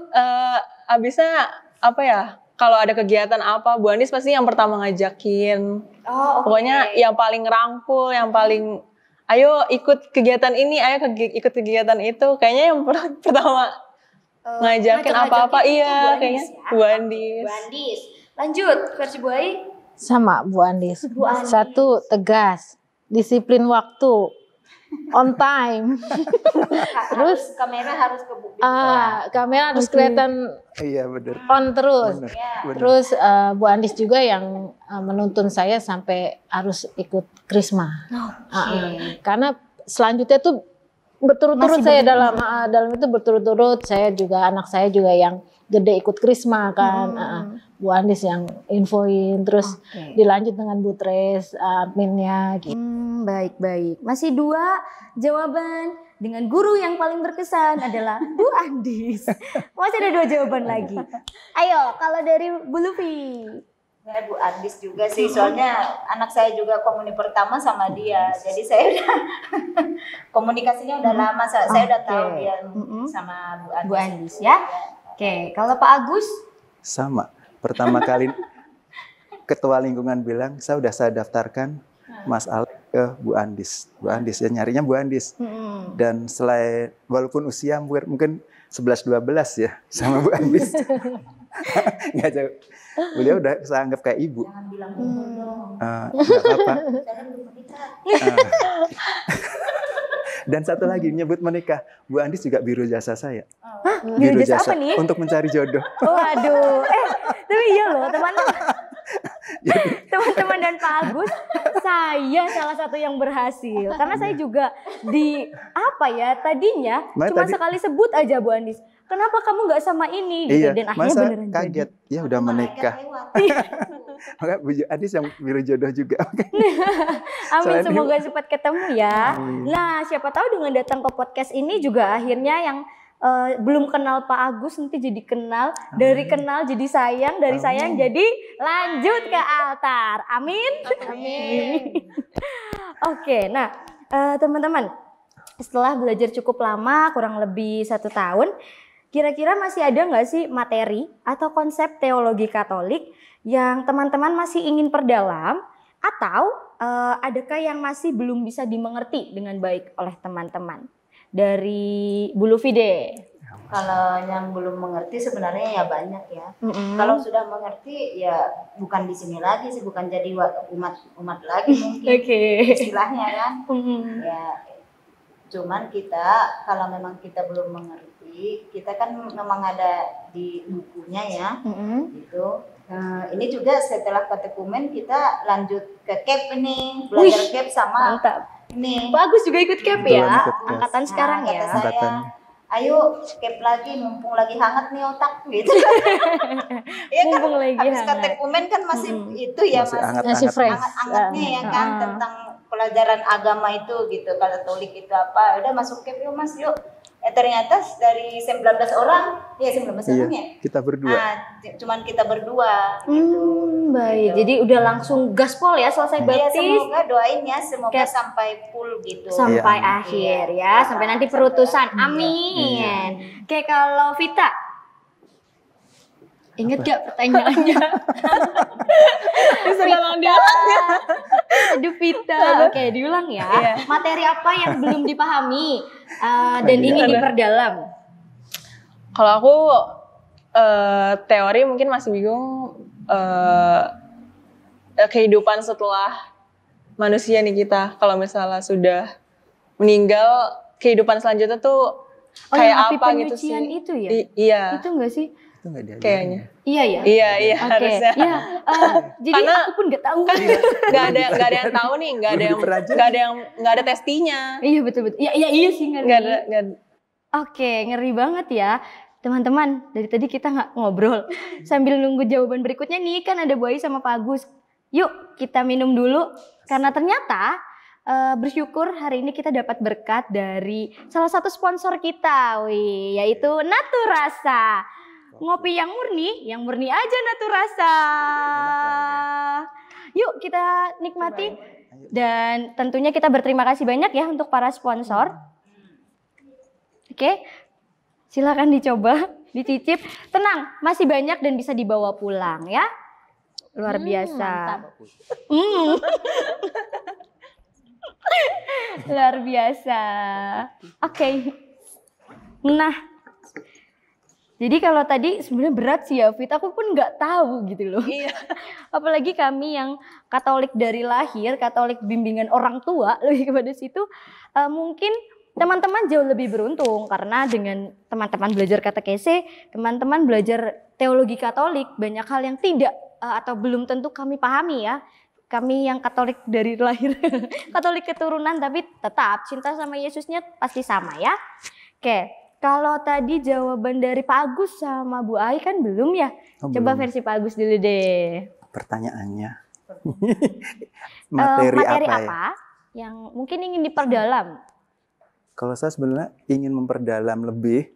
Abisnya apa ya? Kalau ada kegiatan apa, Bu Andis pasti yang pertama ngajakin. Pokoknya yang paling rangkul, yang paling ayo ikut kegiatan ini, ayo ikut kegiatan itu. Kayaknya yang pertama ngajakin apa-apa, iya kayaknya Bu Andis. Bu Andis. Lanjut versi Bu Ai. Sama Bu Andis. Satu, tegas. Disiplin waktu, on time. Terus kamera harus ke bukti. Kamera harus kelihatan on terus. Bener. Terus Bu Andis juga yang menuntun saya sampai harus ikut Krisma. Karena selanjutnya tuh berturut-turut saya dalam itu berturut-turut. Saya juga, anak saya juga yang gede ikut Krisma kan. Bu Andis yang infoin, terus dilanjut dengan Bu Tres, adminnya gitu. Baik. Masih 2 jawaban dengan guru yang paling berkesan adalah Bu Andis. Masih ada 2 jawaban lagi. Ayo, kalau dari Bu Luffy. Ya, Bu Andis juga sih, soalnya anak saya juga komuni pertama sama dia. Jadi saya udah komunikasinya udah lama, saya udah tahu dia sama Bu Andis ya. Oke, kalau Pak Agus? Sama. Pertama kali ketua lingkungan bilang, saya daftarkan Mas Alex ke Bu Andis. Bu Andis, ya nyarinya Bu Andis. Dan selain, walaupun usia mungkin 11-12 ya sama Bu Andis. Nggak jauh. Beliau udah saya anggap kayak ibu. Jangan bilang dong. Nggak apa-apa. Dan satu lagi, nyebut menikah. Bu Andis juga biro jasa saya. Biro jasa apa nih? Untuk mencari jodoh. Waduh, tapi iya loh teman-teman dan Pak Agus, saya salah satu yang berhasil. Karena saya juga tadinya cuma sekali sebut aja Bu Andis. Kenapa kamu nggak sama ini? Gitu. Iya, dan akhirnya masa beneran kaget, jadi. Ya udah menikah. Maka Bu Andis yang biro jodoh juga. Amin, semoga cepat ketemu ya. Nah, siapa tahu dengan datang ke podcast ini juga akhirnya yang belum kenal Pak Agus nanti jadi kenal, dari kenal jadi sayang, dari sayang jadi lanjut ke altar. Amin. Oke, nah teman-teman, setelah belajar cukup lama, kurang lebih 1 tahun, kira-kira masih ada nggak sih materi atau konsep teologi Katolik yang teman-teman masih ingin perdalam, atau adakah yang masih belum bisa dimengerti dengan baik oleh teman-teman? Dari Bu Luffy deh. Kalau yang belum mengerti sebenarnya ya banyak ya. Kalau sudah mengerti ya bukan di sini lagi sih, bukan jadi umat lagi mungkin. Istilahnya kan. Ya, cuman kita kalau memang kita belum mengerti, kita kan memang ada di bukunya ya. Gitu. Ini juga setelah katekumen kita lanjut ke CAP ini, belajar CAP sama mantap. Ini Pak Agus juga ikut CAP ya, angkatan sekarang ya. Saya ayo cap lagi, mumpung lagi hangat nih otak gitu. Iya kan, Mumpung lagi habis hangat. katekumen kan masih itu ya, Masih masih Masih fresh. hangat-hangatnya ya kan, tentang pelajaran agama itu gitu, Katolik itu apa, udah masuk cap yuk mas yuk. Ternyata dari 19 orang, ya 19 orang ya. Kita berdua. Cuman kita berdua gitu. Baik, jadi udah langsung gaspol ya selesai Ya baptis semoga doain ya, semoga Cap. sampai full gitu. sampai Iya. akhir ya, Iya. sampai nanti Sampai perutusan. akhir. Amin. Oke, kalau Vita, inget gak pertanyaannya? Bisa dalam dialognya. Aduh Vita, oke diulang ya. Iya. Materi apa yang belum dipahami dan ingin diperdalam? Kalau aku teori mungkin masih bingung kehidupan setelah manusia nih kita. Kalau misalnya sudah meninggal, kehidupan selanjutnya tuh kayak yang api apa gitu sih? penyucian itu ya? Iya, Itu enggak sih? Itu nggak diajarin. kayaknya. Iya ya. Iya Oke. harusnya. Ya, jadi Karena aku pun nggak tahu. Nggak ada yang tahu nih, nggak ada testinya. Iya betul. Iya sih ngeri. Nggak ada. Oke, ngeri banget ya. Teman-teman, dari tadi kita nggak ngobrol. Sambil nunggu jawaban berikutnya nih, kan ada Bu Ai sama Pak Agus. Yuk, kita minum dulu. Karena ternyata bersyukur hari ini kita dapat berkat dari salah satu sponsor kita, yaitu Naturasa. Ngopi yang murni aja Naturasa. Yuk kita nikmati. Dan tentunya kita berterima kasih banyak ya untuk para sponsor. Oke, silakan dicoba, dicicip. Tenang, masih banyak dan bisa dibawa pulang ya. Luar biasa. Luar biasa. Oke. Nah, jadi kalau tadi sebenarnya berat sih ya, Fit. Aku pun nggak tahu gitu loh. Iya. Apalagi kami yang Katolik dari lahir, Katolik bimbingan orang tua, lebih kepada situ. Mungkin teman-teman jauh lebih beruntung karena dengan teman-teman belajar katekese, teman-teman belajar teologi Katolik, banyak hal yang tidak atau belum tentu kami pahami ya. Kami yang Katolik dari lahir, Katolik keturunan, tapi tetap cinta sama Yesusnya pasti sama ya. Oke, kalau tadi jawaban dari Pak Agus sama Bu Ai kan belum ya? Oh, Coba belum. versi Pak Agus dulu deh. Pertanyaannya. Materi apa ya? Yang mungkin ingin diperdalam? Kalau saya sebenarnya ingin memperdalam lebih,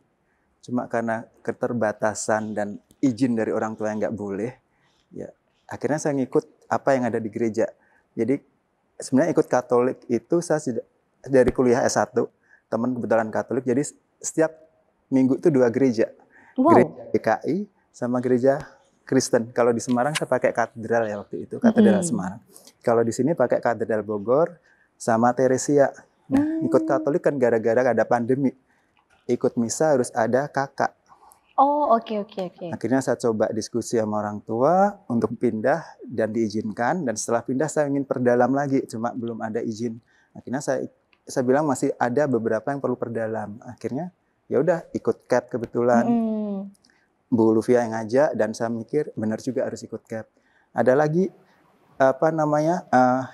cuma karena keterbatasan dan izin dari orang tua yang nggak boleh, ya akhirnya saya ngikut apa yang ada di gereja. Jadi sebenarnya ikut Katolik itu saya dari kuliah S1, teman kebetulan Katolik, jadi setiap minggu itu 2 gereja. Wow. Gereja GKI sama gereja Kristen. Kalau di Semarang saya pakai katedral ya waktu itu, katedral Semarang. Kalau di sini pakai katedral Bogor sama Teresia. Nah, ikut Katolik kan gara-gara ada pandemi. Ikut misa harus ada kakak. Oh, oke. Akhirnya saya coba diskusi sama orang tua untuk pindah dan diizinkan. Dan setelah pindah saya ingin perdalam lagi, cuma belum ada izin. Akhirnya saya bilang masih ada beberapa yang perlu perdalam. Akhirnya ya udah ikut CAP kebetulan. Bu Luvia yang ngajak dan saya mikir benar juga harus ikut CAP. Ada lagi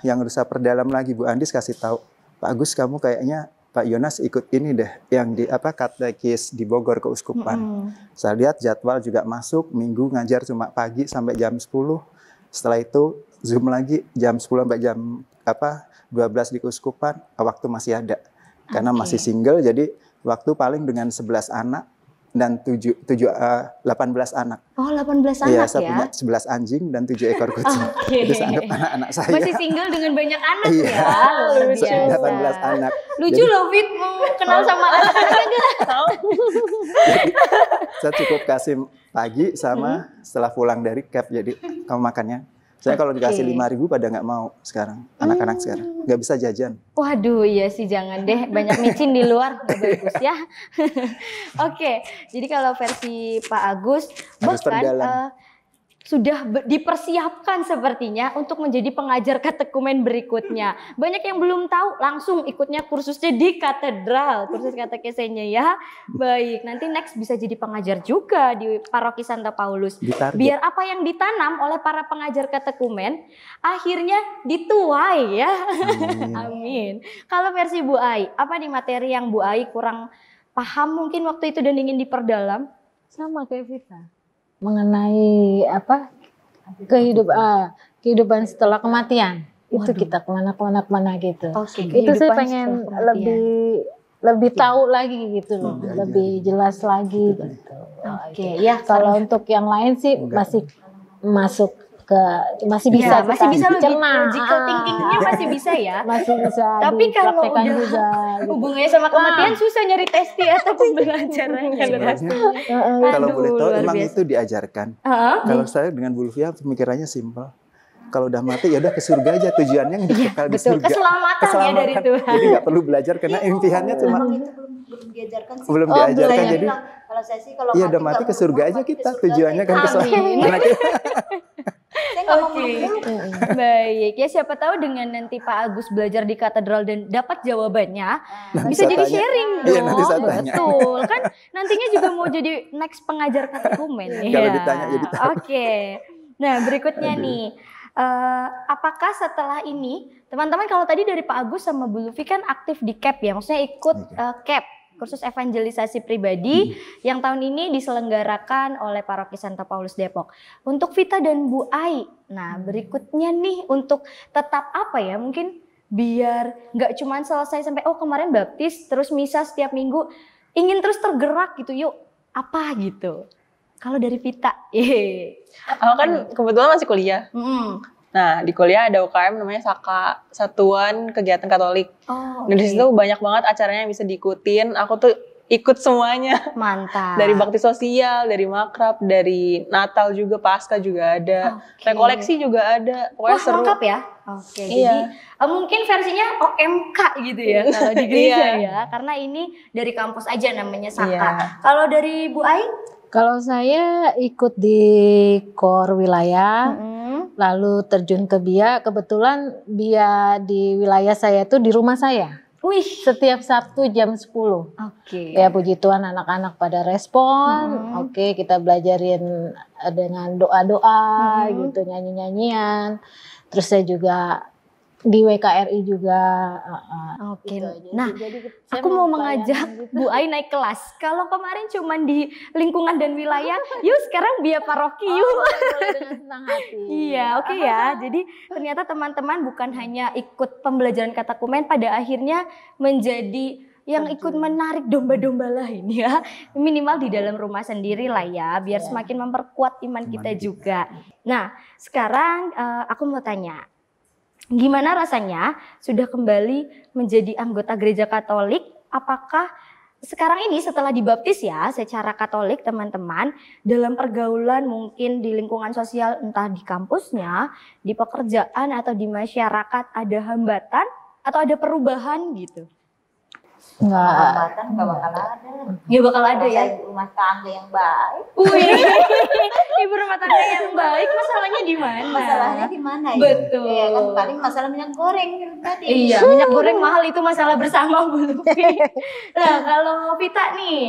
yang harus saya perdalam lagi. Bu Andis kasih tahu, Pak Agus kamu kayaknya Pak Yonas ikut ini deh yang di katekis di Bogor keuskupan. Saya lihat jadwal juga masuk, minggu ngajar cuma pagi sampai jam 10. Setelah itu Zoom lagi jam 10 sampai jam 12 di keuskupan, waktu masih ada. Karena masih single jadi waktu paling dengan 11 anak dan 18 anak. Oh, 18 Iya, anak saya ya? punya 11 anjing dan 7 ekor kucing. Itu saya anggap anak-anak saya. Masih single dengan banyak anak Iya. ya? Luar biasa. 18 anak. Lucu Jadi- loh, Fit. Mau kenal sama anak-anaknya gak? Saya cukup kasih pagi sama setelah pulang dari CAP, jadi kamu makannya. Saya kalau dikasih 5.000 pada nggak mau sekarang, anak-anak sekarang nggak bisa jajan. Waduh, iya sih jangan deh. Banyak micin di luar, nggak bagus ya. Oke, jadi kalau versi Pak Agus, Harus bahkan perdalam. sudah dipersiapkan sepertinya untuk menjadi pengajar katekumen berikutnya. Banyak yang belum tahu, langsung ikutnya kursusnya di katedral, kursus katekesenya ya. Baik, nanti next bisa jadi pengajar juga di Paroki Santo Paulus. Ditarget. Biar apa yang ditanam oleh para pengajar katekumen akhirnya dituai ya. Amin. Amin. Kalau versi Bu Ai, apa nih materi yang Bu Ai kurang paham mungkin waktu itu dan ingin diperdalam? Sama kayak Vita. Mengenai apa? Kehidupan setelah kematian. Itu kita kemana gitu. Oke, Itu saya kehidupan pengen setelah kematian. lebih tahu lagi gitu loh, lebih jelas lagi gitu. Oke, ya Kalau untuk yang lain sih masih masuk ke masih bisa masih bisa cerna. logical thinkingnya masih bisa ya. Masih bisa Tapi kalau dipraktekkan udah juga gitu. hubungannya sama kematian susah nyari testi atau pembelajarannya. Kalau boleh tahu luar emang biasa. itu diajarkan. Heeh. Kalau saya dengan Bu Lufia pemikirannya simpel. Kalau udah mati ya udah ke surga aja, tujuannya kekal di Betul, surga. keselamatan ya dari Tuhan. Jadi nggak perlu belajar karena impiannya cuma Memang itu belum diajarkan sih. belum Oh, diajarkan. belum. Jadi Kalau saya sih kalau iya udah mati ke surga aja kita, tujuannya kan ke surga. Karena kita Saya nggak mau Oke. muluk-muluk. Baik, ya siapa tahu dengan nanti Pak Agus belajar di katedral dan dapat jawabannya, bisa saya jadi tanya. sharing Iya, dong. nanti saya tanya. Betul, kan nantinya juga mau jadi next pengajar katekumen. Kalau Ya. ditanya jadi tahu. Oke. Nah, berikutnya nih, apakah setelah ini teman-teman kalau tadi dari Pak Agus sama Bu Lufi kan aktif di CAP ya, maksudnya ikut CAP, kursus evangelisasi pribadi yang tahun ini diselenggarakan oleh Paroki Santo Paulus Depok. Untuk Vita dan Bu Ai, nah berikutnya nih untuk tetap apa ya, mungkin biar nggak cuma selesai sampai kemarin baptis terus misa setiap minggu, ingin terus tergerak gitu, yuk apa gitu. Kalau dari Vita, Aku kan kebetulan masih kuliah. Nah, di kuliah ada UKM namanya SAKA, Satuan Kegiatan Katolik. Oh, Dan di situ banyak banget acaranya yang bisa diikutin. Aku tuh ikut semuanya. mantap. Dari bakti sosial, dari makrab, dari Natal juga, Paskah juga ada. Rekoleksi juga ada. Pokoknya Wah, seru. lengkap ya. Oke, Iya. jadi mungkin versinya OMK gitu ya kalau di gereja ya. Karena ini dari kampus aja namanya SAKA. Iya. Kalau dari Bu Ai? Kalau saya ikut di KOR wilayah, lalu terjun ke BIA, kebetulan BIA di wilayah saya itu di rumah saya. Wih, Setiap Sabtu jam 10. oke. Ya puji Tuhan anak-anak pada respon, oke kita belajarin dengan doa-doa gitu, nyanyi-nyanyian. Terus saya juga di WKRI juga. Oke. Gitu. Nah, saya aku mau pelayanan mengajak gitu. Bu Ai naik kelas. Kalau kemarin cuman di lingkungan dan wilayah, yuk sekarang BIA paroki yuk. Boleh dengan senang hati. Iya, oke ya. Jadi ternyata teman-teman bukan hanya ikut pembelajaran katekumen, pada akhirnya menjadi yang ikut menarik domba-domba lain ya. Minimal di dalam rumah sendiri lah ya, biar semakin memperkuat iman kita juga. Nah, sekarang aku mau tanya, gimana rasanya sudah kembali menjadi anggota gereja Katolik? Apakah sekarang ini setelah dibaptis ya secara Katolik teman-teman, dalam pergaulan mungkin di lingkungan sosial entah di kampusnya, di pekerjaan atau di masyarakat ada hambatan atau ada perubahan gitu? Hambatan nggak bakal ada. Ya bakal ada Kalau ya. saya rumah tangga yang baik. Wih, ibu rumah tangga yang baik, masalahnya di mana? Masalahnya di mana ya? Betul. Iya kan paling masalah minyak goreng tadi. Iya, minyak goreng mahal itu masalah bersama Bu Lufi. Nah, kalau Vita nih,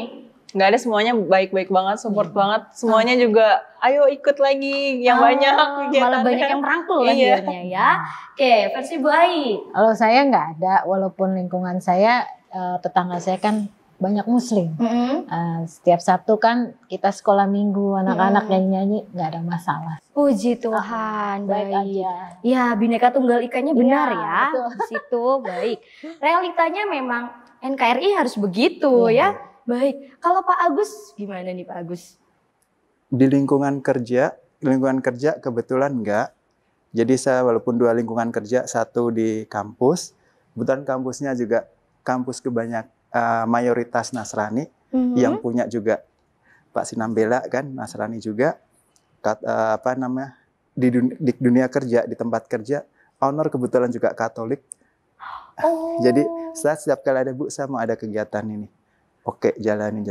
Nggak ada, semuanya baik-baik banget, support banget. Semuanya juga, ayo ikut lagi yang banyak malah kegiatannya. banyak yang merangkul Iya. akhirnya ya. Oke, versi Bu Ai. Kalau saya nggak ada, walaupun lingkungan saya tetangga saya kan banyak Muslim. Setiap Sabtu kan kita sekolah minggu, anak-anak nyanyi-nyanyi, nggak ada masalah. Puji Tuhan, Baik baik. aja. Ya, Bhinneka Tunggal Ikanya benar Iya, ya. betul. Di situ baik. Realitanya memang NKRI harus begitu ya. Baik. Kalau Pak Agus gimana nih Pak Agus? di lingkungan kerja kebetulan enggak. Jadi saya walaupun 2 lingkungan kerja, satu di kampus, kebetulan kampusnya juga kampus mayoritas Nasrani, yang punya juga Pak Sinambela kan Nasrani juga. Di dunia kerja, di tempat kerja, owner kebetulan juga Katolik. Jadi saya setiap kali ada Bu, saya mau ada kegiatan ini. Oke, jalanin.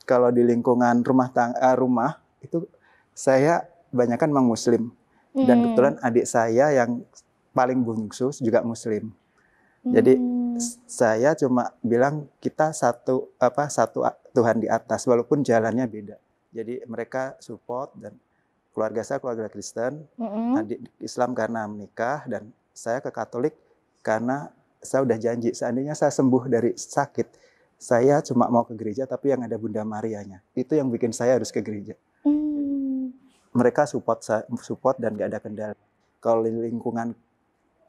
Kalau di lingkungan rumah itu saya banyakan memang Muslim. Dan kebetulan adik saya yang paling bungsu juga Muslim. Jadi saya cuma bilang kita satu Tuhan di atas, walaupun jalannya beda. Jadi mereka support, dan keluarga saya keluarga Kristen, adik Islam karena menikah, dan saya ke Katolik karena saya udah janji seandainya saya sembuh dari sakit, saya cuma mau ke gereja tapi yang ada Bunda Marianya. Itu yang bikin saya harus ke gereja. Mereka support dan gak ada kendala. Kalau di lingkungan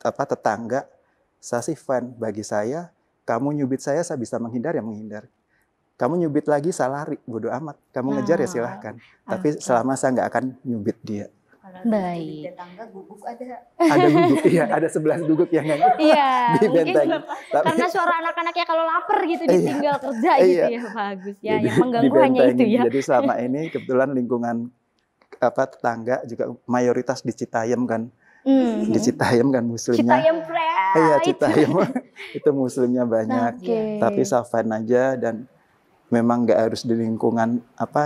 tetangga, saya sih fine. Bagi saya, kamu nyubit saya bisa menghindar ya menghindar. Kamu nyubit lagi, saya lari, bodo amat. Kamu ngejar ya silahkan. Tapi selama saya nggak akan nyubit dia. Baik. Tetangga guguk ada. Ada guguk, iya. Ada 11 guguk yang Iya, mungkin dibenteng. karena suara anak-anaknya kalau lapar gitu ditinggal kerja gitu ya. Bagus ya, Jadi yang mengganggu hanya itu dibentengin. ya. Jadi selama ini kebetulan lingkungan tetangga juga mayoritas di Citayam kan. Di Citayam kan muslimnya. Citayam Pride. Iya, Citayam. Itu muslimnya banyak. Oke. Tapi fine aja dan memang nggak harus di lingkungan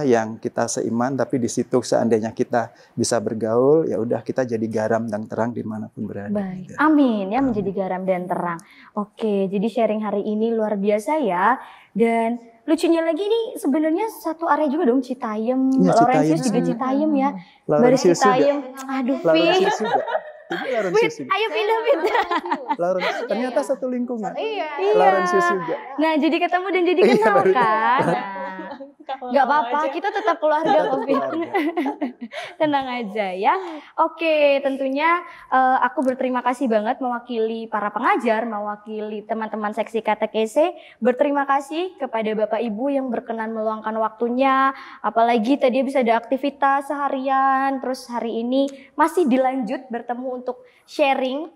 yang kita seiman, tapi di situ seandainya kita bisa bergaul, ya udah kita jadi garam dan terang dimanapun berada. Baik, amin ya, menjadi garam dan terang. Oke, jadi sharing hari ini luar biasa ya. Dan lucunya lagi nih sebenarnya satu area juga dong, Citayam, Ya, Laurentius Citayam juga Citayam ya. Baris Laurentius Citayam, aduh Fi. Laurentius juga. Ini Laurentius juga. Ayo pindah-pindah. Laurentius ternyata satu lingkungan. Iya. Laurentius juga. Nah, jadi ketemu dan jadi Iya, kenal baru kan. Nggak apa-apa, aja. kita tetap keluarga Tetap kok. Fi. keluarga. Tenang aja ya. Oke, tentunya aku berterima kasih banget mewakili para pengajar, mewakili teman-teman seksi katekese. Berterima kasih kepada Bapak Ibu yang berkenan meluangkan waktunya. Apalagi tadi bisa ada aktivitas seharian, terus hari ini masih dilanjut bertemu untuk sharing.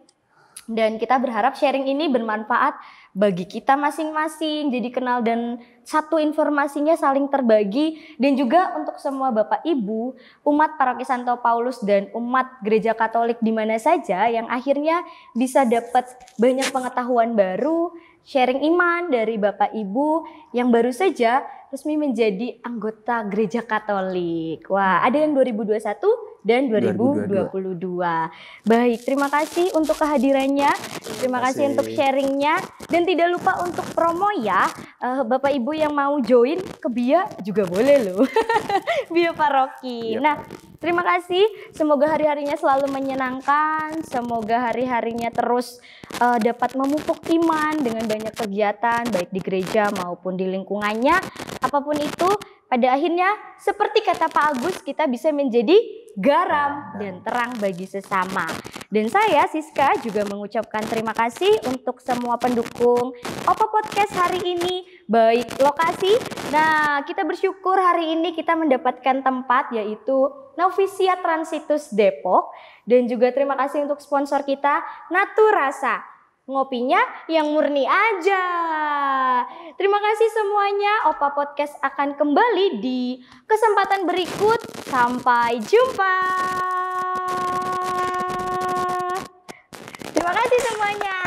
Dan kita berharap sharing ini bermanfaat bagi kita masing-masing, jadi kenal dan satu informasinya saling terbagi, dan juga untuk semua Bapak Ibu, umat Paroki Santo Paulus dan umat Gereja Katolik di mana saja yang akhirnya bisa dapat banyak pengetahuan baru, sharing iman dari Bapak Ibu yang baru saja resmi menjadi anggota Gereja Katolik. Wah, ada yang 2021 dan 2022. Baik, terima kasih untuk kehadirannya, terima kasih untuk sharingnya, dan tidak lupa untuk promo ya, Bapak Ibu yang mau join ke BIA juga boleh loh, BIA Paroki. Yep. Nah, terima kasih, semoga hari-harinya selalu menyenangkan, semoga hari-harinya terus dapat memupuk iman dengan banyak kegiatan baik di gereja maupun di lingkungannya. Apapun itu, pada akhirnya seperti kata Pak Agus, kita bisa menjadi garam dan terang bagi sesama. Dan saya, Siska, juga mengucapkan terima kasih untuk semua pendukung Opa Podcast hari ini, baik lokasi. Nah, kita bersyukur hari ini kita mendapatkan tempat, yaitu Novisia Transitus Depok. Dan juga terima kasih untuk sponsor kita, Naturasa. Ngopinya yang murni aja. Terima kasih semuanya. Opa Podcast akan kembali di kesempatan berikut. Sampai jumpa. Terima kasih semuanya.